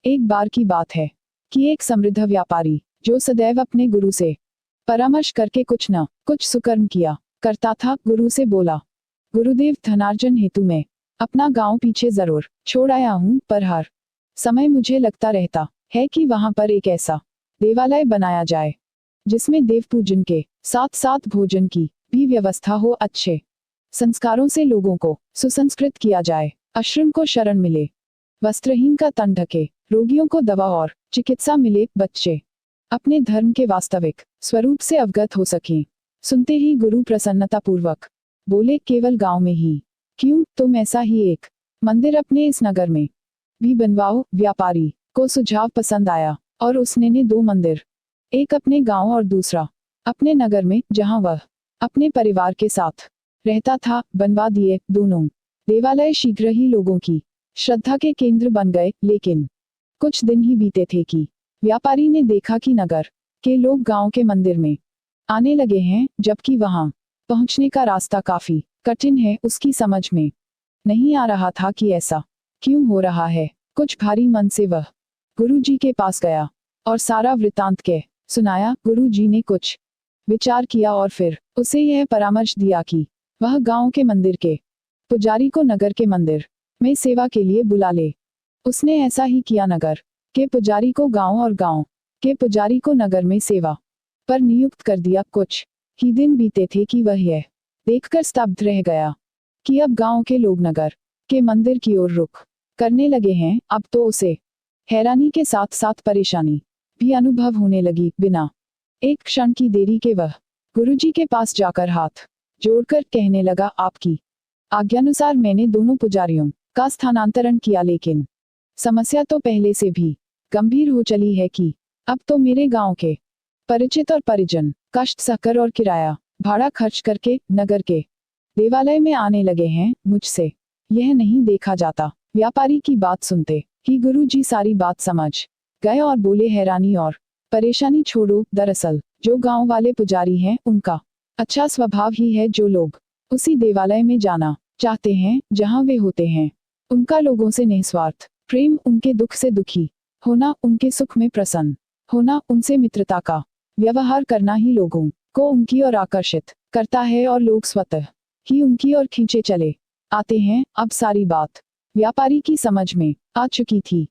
एक बार की बात है कि एक समृद्ध व्यापारी जो सदैव अपने गुरु से परामर्श करके कुछ न कुछ सुकर्म किया करता था, गुरु से बोला, गुरुदेव, धनार्जन हेतु मैं अपना गांव पीछे जरूर छोड़ आया हूं, पर हर समय मुझे लगता रहता है कि वहां पर एक ऐसा देवालय बनाया जाए जिसमें देव पूजन के साथ साथ भोजन की भी व्यवस्था हो, अच्छे संस्कारों से लोगों को सुसंस्कृत किया जाए, अश्रम को शरण मिले, वस्त्रहीन का तन ढके, रोगियों को दवा और चिकित्सा मिले, बच्चे अपने धर्म के वास्तविक स्वरूप से अवगत हो सकें। सुनते ही गुरु प्रसन्नता पूर्वक बोले, केवल गांव में ही क्यों, तुम ऐसा ही एक मंदिर अपने इस नगर में भी बनवाओ। व्यापारी को सुझाव पसंद आया और उसने ने 2 मंदिर, एक अपने गांव और दूसरा अपने नगर में जहां वह अपने परिवार के साथ रहता था, बनवा दिए। दोनों देवालय शीघ्र ही लोगों की श्रद्धा के केंद्र बन गए, लेकिन कुछ दिन ही बीते थे कि व्यापारी ने देखा कि नगर के लोग गांव के मंदिर में आने लगे हैं, जबकि वहां पहुंचने का रास्ता काफी कठिन है। उसकी समझ में नहीं आ रहा था कि ऐसा क्यों हो रहा है। कुछ भारी मन से वह गुरुजी के पास गया और सारा वृतांत कह सुनाया। गुरुजी ने कुछ विचार किया और फिर उसे यह परामर्श दिया कि वह गांव के मंदिर के पुजारी को नगर के मंदिर में सेवा के लिए बुला ले। उसने ऐसा ही किया, नगर के पुजारी को गांव और गांव के पुजारी को नगर में सेवा पर नियुक्त कर दिया। कुछ ही दिन बीते थे कि वह यह देखकर स्तब्ध रह गया कि अब गांव के लोग नगर के मंदिर की ओर रुख करने लगे हैं। अब तो उसे हैरानी के साथ साथ परेशानी भी अनुभव होने लगी। बिना एक क्षण की देरी के वह गुरुजी के पास जाकर हाथ जोड़कर कहने लगा, आपकी आज्ञानुसार मैंने दोनों पुजारियों का स्थानांतरण किया, लेकिन समस्या तो पहले से भी गंभीर हो चली है कि अब तो मेरे गांव के परिचित और परिजन कष्ट सहकर और किराया भाड़ा खर्च करके नगर के देवालय में आने लगे हैं। मुझसे यह नहीं देखा जाता। व्यापारी की बात सुनते ही गुरुजी सारी बात समझ गए और बोले, हैरानी और परेशानी छोड़ो, दरअसल जो गांव वाले पुजारी हैं उनका अच्छा स्वभाव ही है। जो लोग उसी देवालय में जाना चाहते हैं जहां वे होते हैं, उनका लोगों से निस्वार्थ प्रेम, उनके दुख से दुखी होना, उनके सुख में प्रसन्न होना, उनसे मित्रता का व्यवहार करना ही लोगों को उनकी ओर आकर्षित करता है और लोग स्वतः ही उनकी ओर खींचे चले आते हैं। अब सारी बात व्यापारी की समझ में आ चुकी थी।